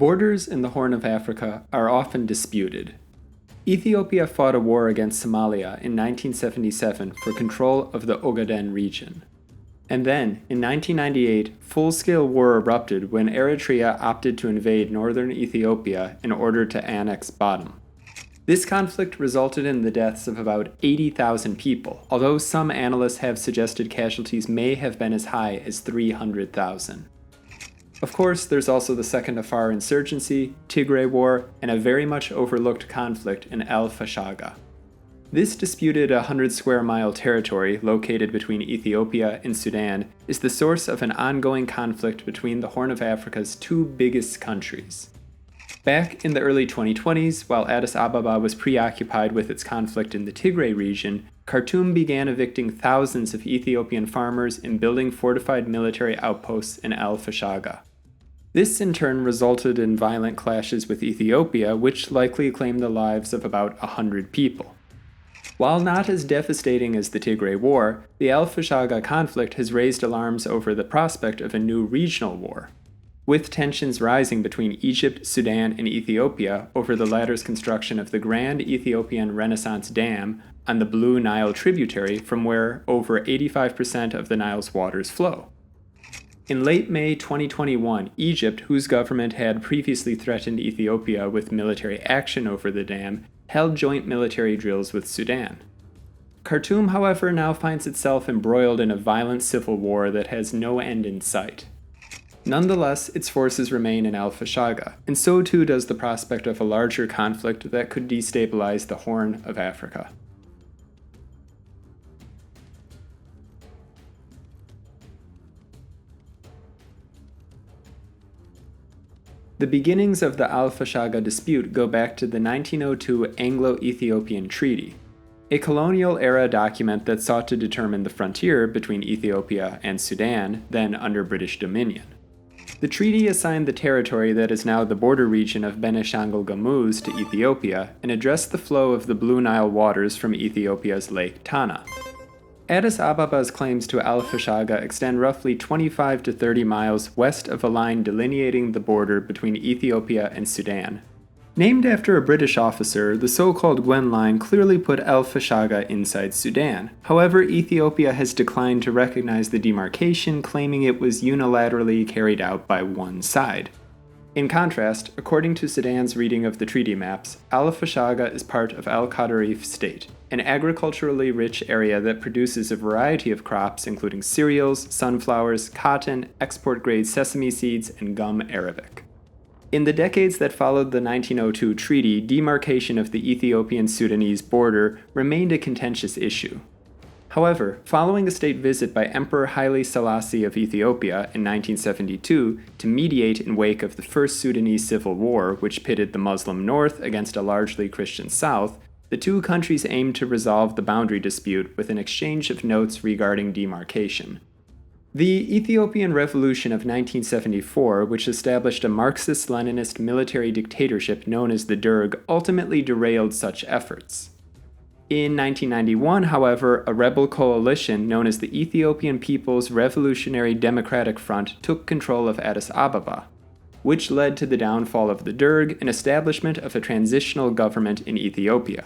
Borders in the Horn of Africa are often disputed. Ethiopia fought a war against Somalia in 1977 for control of the Ogaden region. And then, in 1998, full-scale war erupted when Eritrea opted to invade northern Ethiopia in order to annex Badum. This conflict resulted in the deaths of about 80,000 people, although some analysts have suggested casualties may have been as high as 300,000. Of course, there's also the Second Afar insurgency, Tigray War, and a very much overlooked conflict in al-Fashaga. This disputed 100-square-mile territory located between Ethiopia and Sudan is the source of an ongoing conflict between the Horn of Africa's two biggest countries. Back in the early 2020s, while Addis Ababa was preoccupied with its conflict in the Tigray region, Khartoum began evicting thousands of Ethiopian farmers and building fortified military outposts in al-Fashaga. This in turn resulted in violent clashes with Ethiopia, which likely claimed the lives of about 100 people. While not as devastating as the Tigray War, the al-Fashaga conflict has raised alarms over the prospect of a new regional war, with tensions rising between Egypt, Sudan, and Ethiopia over the latter's construction of the Grand Ethiopian Renaissance Dam on the Blue Nile tributary from where over 85% of the Nile's waters flow. In late May 2021, Egypt, whose government had previously threatened Ethiopia with military action over the dam, held joint military drills with Sudan. Khartoum, however, now finds itself embroiled in a violent civil war that has no end in sight. Nonetheless, its forces remain in al-Fashaga, and so too does the prospect of a larger conflict that could destabilize the Horn of Africa. The beginnings of the al-Fashaga dispute go back to the 1902 Anglo-Ethiopian Treaty, a colonial-era document that sought to determine the frontier between Ethiopia and Sudan, then under British dominion. The treaty assigned the territory that is now the border region of Benishangul-Gumuz to Ethiopia and addressed the flow of the Blue Nile waters from Ethiopia's Lake Tana. Addis Ababa's claims to al-Fashaga extend roughly 25 to 30 miles west of a line delineating the border between Ethiopia and Sudan. Named after a British officer, the so-called Gwen Line clearly put al-Fashaga inside Sudan. However, Ethiopia has declined to recognize the demarcation, claiming it was unilaterally carried out by one side. In contrast, according to Sudan's reading of the treaty maps, al-Fashaga is part of al-Qadarif State, an agriculturally rich area that produces a variety of crops including cereals, sunflowers, cotton, export-grade sesame seeds, and gum arabic. In the decades that followed the 1902 treaty, demarcation of the Ethiopian-Sudanese border remained a contentious issue. However, following a state visit by Emperor Haile Selassie of Ethiopia in 1972 to mediate in wake of the First Sudanese Civil War, which pitted the Muslim North against a largely Christian South, the two countries aimed to resolve the boundary dispute with an exchange of notes regarding demarcation. The Ethiopian Revolution of 1974, which established a Marxist-Leninist military dictatorship known as the Derg, ultimately derailed such efforts. In 1991, however, a rebel coalition known as the Ethiopian People's Revolutionary Democratic Front took control of Addis Ababa, which led to the downfall of the Derg and establishment of a transitional government in Ethiopia.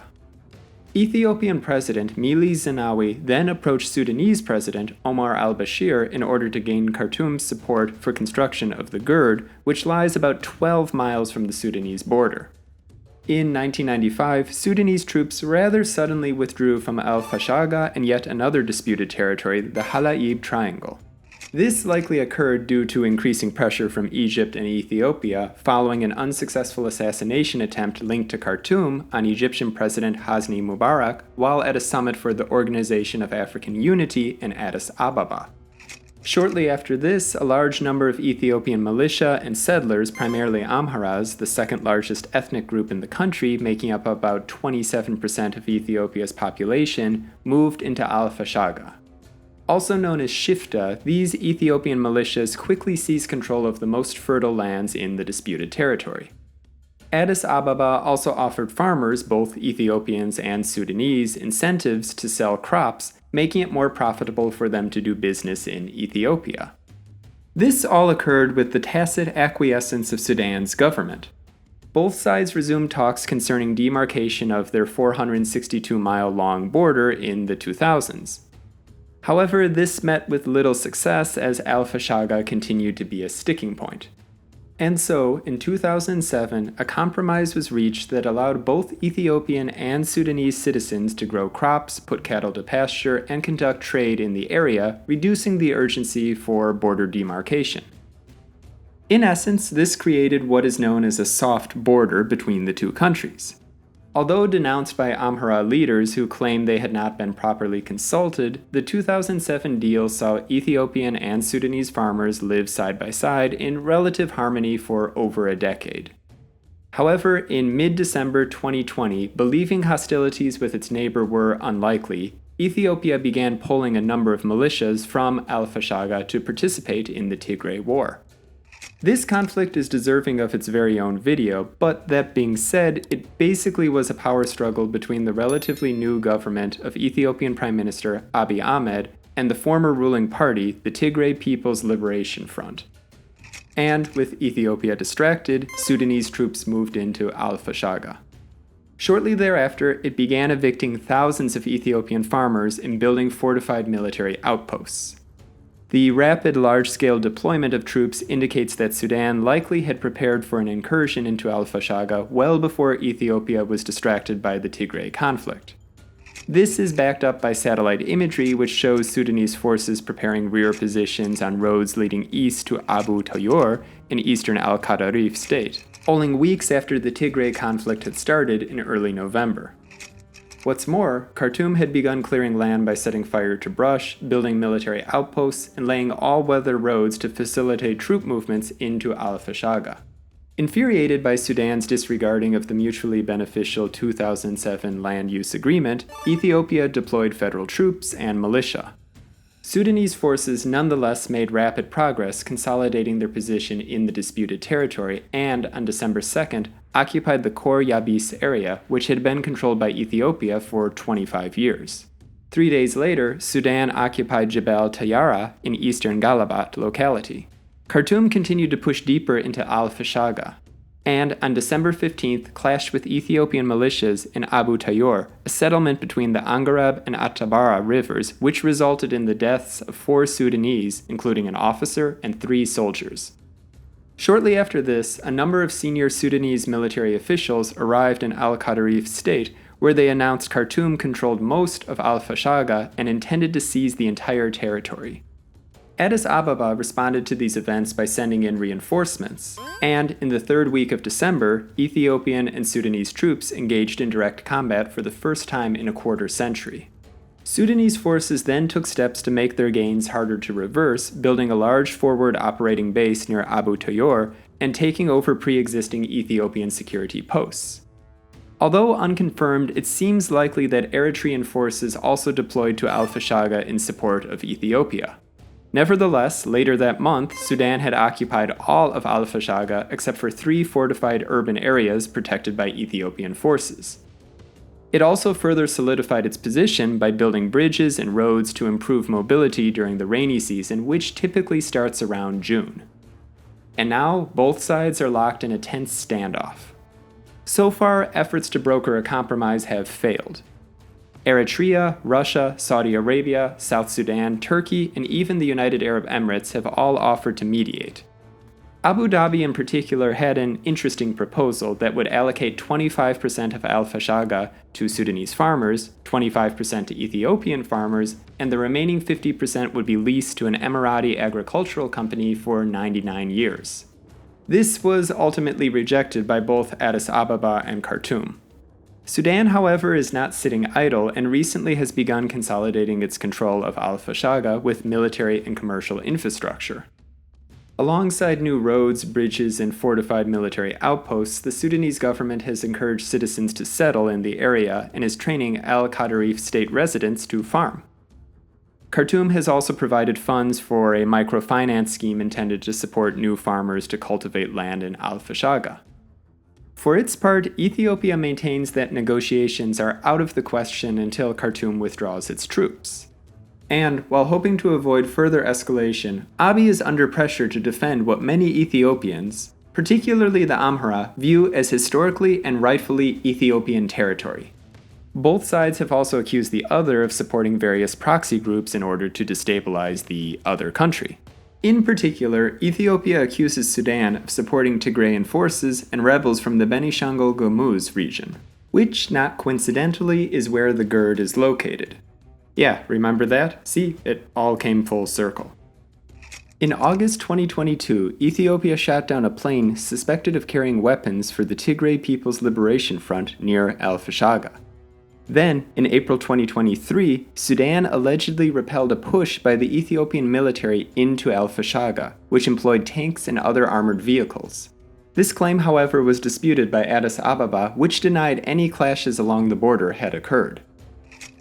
Ethiopian President Meles Zenawi then approached Sudanese President Omar al-Bashir in order to gain Khartoum's support for construction of the GERD, which lies about 12 miles from the Sudanese border. In 1995, Sudanese troops rather suddenly withdrew from al-Fashaga and yet another disputed territory, the Halaib Triangle. This likely occurred due to increasing pressure from Egypt and Ethiopia following an unsuccessful assassination attempt linked to Khartoum on Egyptian President Hosni Mubarak while at a summit for the Organization of African Unity in Addis Ababa. Shortly after this, a large number of Ethiopian militia and settlers, primarily Amharas, the second largest ethnic group in the country, making up about 27% of Ethiopia's population, moved into al-Fashaga. Also known as Shifta, these Ethiopian militias quickly seized control of the most fertile lands in the disputed territory. Addis Ababa also offered farmers, both Ethiopians and Sudanese, incentives to sell crops, making it more profitable for them to do business in Ethiopia. This all occurred with the tacit acquiescence of Sudan's government. Both sides resumed talks concerning demarcation of their 462-mile-long border in the 2000s. However, this met with little success as al-Fashaga continued to be a sticking point. And so, in 2007, a compromise was reached that allowed both Ethiopian and Sudanese citizens to grow crops, put cattle to pasture, and conduct trade in the area, reducing the urgency for border demarcation. In essence, this created what is known as a soft border between the two countries. Although denounced by Amhara leaders who claimed they had not been properly consulted, the 2007 deal saw Ethiopian and Sudanese farmers live side by side in relative harmony for over a decade. However, in mid-December 2020, believing hostilities with its neighbor were unlikely, Ethiopia began pulling a number of militias from al-Fashaga to participate in the Tigray War. This conflict is deserving of its very own video, but that being said, it basically was a power struggle between the relatively new government of Ethiopian Prime Minister Abiy Ahmed and the former ruling party, the Tigray People's Liberation Front. And with Ethiopia distracted, Sudanese troops moved into al-Fashaga. Shortly thereafter, it began evicting thousands of Ethiopian farmers and building fortified military outposts. The rapid large-scale deployment of troops indicates that Sudan likely had prepared for an incursion into al-Fashaga well before Ethiopia was distracted by the Tigray conflict. This is backed up by satellite imagery which shows Sudanese forces preparing rear positions on roads leading east to Abu Tayour in eastern al-Qadarif State, only weeks after the Tigray conflict had started in early November. What's more, Khartoum had begun clearing land by setting fire to brush, building military outposts, and laying all-weather roads to facilitate troop movements into al-Fashaga. Infuriated by Sudan's disregarding of the mutually beneficial 2007 land use agreement, Ethiopia deployed federal troops and militia. Sudanese forces nonetheless made rapid progress consolidating their position in the disputed territory and, on December 2nd, occupied the Khor Yabis area, which had been controlled by Ethiopia for 25 years. 3 days later, Sudan occupied Jebel Tayara in eastern Galabat locality. Khartoum continued to push deeper into al-Fashaga, and on December 15th clashed with Ethiopian militias in Abu Tayour, a settlement between the Angareb and Attabara rivers, which resulted in the deaths of 4 Sudanese, including an officer and 3 soldiers. Shortly after this, a number of senior Sudanese military officials arrived in al-Qadarif State, where they announced Khartoum controlled most of al-Fashaga and intended to seize the entire territory. Addis Ababa responded to these events by sending in reinforcements, and in the 3rd week of December, Ethiopian and Sudanese troops engaged in direct combat for the first time in a quarter century. Sudanese forces then took steps to make their gains harder to reverse, building a large forward operating base near Abu Tayour and taking over pre-existing Ethiopian security posts. Although unconfirmed, it seems likely that Eritrean forces also deployed to al-Fashaga in support of Ethiopia. Nevertheless, later that month, Sudan had occupied all of al-Fashaga except for 3 fortified urban areas protected by Ethiopian forces. It also further solidified its position by building bridges and roads to improve mobility during the rainy season, which typically starts around June. And now, both sides are locked in a tense standoff. So far, efforts to broker a compromise have failed. Eritrea, Russia, Saudi Arabia, South Sudan, Turkey, and even the United Arab Emirates have all offered to mediate. Abu Dhabi in particular had an interesting proposal that would allocate 25% of al-Fashaga to Sudanese farmers, 25% to Ethiopian farmers, and the remaining 50% would be leased to an Emrirati agricultural company for 99 years. This was ultimately rejected by both Addis Ababa and Khartoum. Sudan, however, is not sitting idle and recently has begun consolidating its control of al-Fashaga with military and commercial infrastructure. Alongside new roads, bridges, and fortified military outposts, the Sudanese government has encouraged citizens to settle in the area and is training al-Qadarif State residents to farm. Khartoum has also provided funds for a microfinance scheme intended to support new farmers to cultivate land in al-Fashaga. For its part, Ethiopia maintains that negotiations are out of the question until Khartoum withdraws its troops. And, while hoping to avoid further escalation, Abiy is under pressure to defend what many Ethiopians, particularly the Amhara, view as historically and rightfully Ethiopian territory. Both sides have also accused the other of supporting various proxy groups in order to destabilize the other country. In particular, Ethiopia accuses Sudan of supporting Tigrayan forces and rebels from the Benishangul-Gumuz region, which, not coincidentally, is where the GERD is located. Yeah, remember that? See, it all came full circle. In August 2022, Ethiopia shot down a plane suspected of carrying weapons for the Tigray People's Liberation Front near al-Fashaga. Then, in April 2023, Sudan allegedly repelled a push by the Ethiopian military into al-Fashaga, which employed tanks and other armored vehicles. This claim, however, was disputed by Addis Ababa, which denied any clashes along the border had occurred.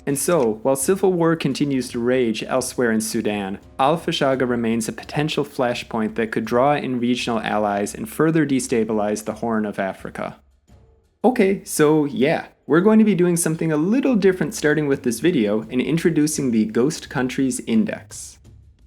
And so, while civil war continues to rage elsewhere in Sudan, al-Fashaga remains a potential flashpoint that could draw in regional allies and further destabilize the Horn of Africa. Okay, so yeah, we're going to be doing something a little different starting with this video and introducing the Ghost Countries Index.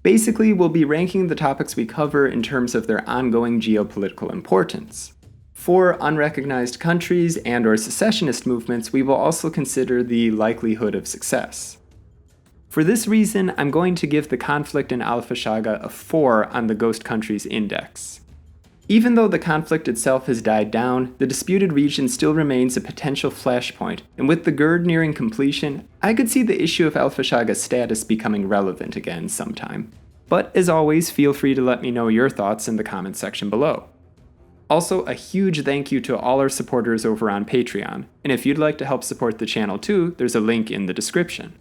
Basically, we'll be ranking the topics we cover in terms of their ongoing geopolitical importance. For unrecognized countries and/or secessionist movements, we will also consider the likelihood of success. For this reason, I'm going to give the conflict in al-Fashaga a 4 on the Ghost Countries Index. Even though the conflict itself has died down, the disputed region still remains a potential flashpoint, and with the GERD nearing completion, I could see the issue of al-Fashaga's status becoming relevant again sometime. But as always, feel free to let me know your thoughts in the comments section below. Also, a huge thank you to all our supporters over on Patreon, and if you'd like to help support the channel too, there's a link in the description.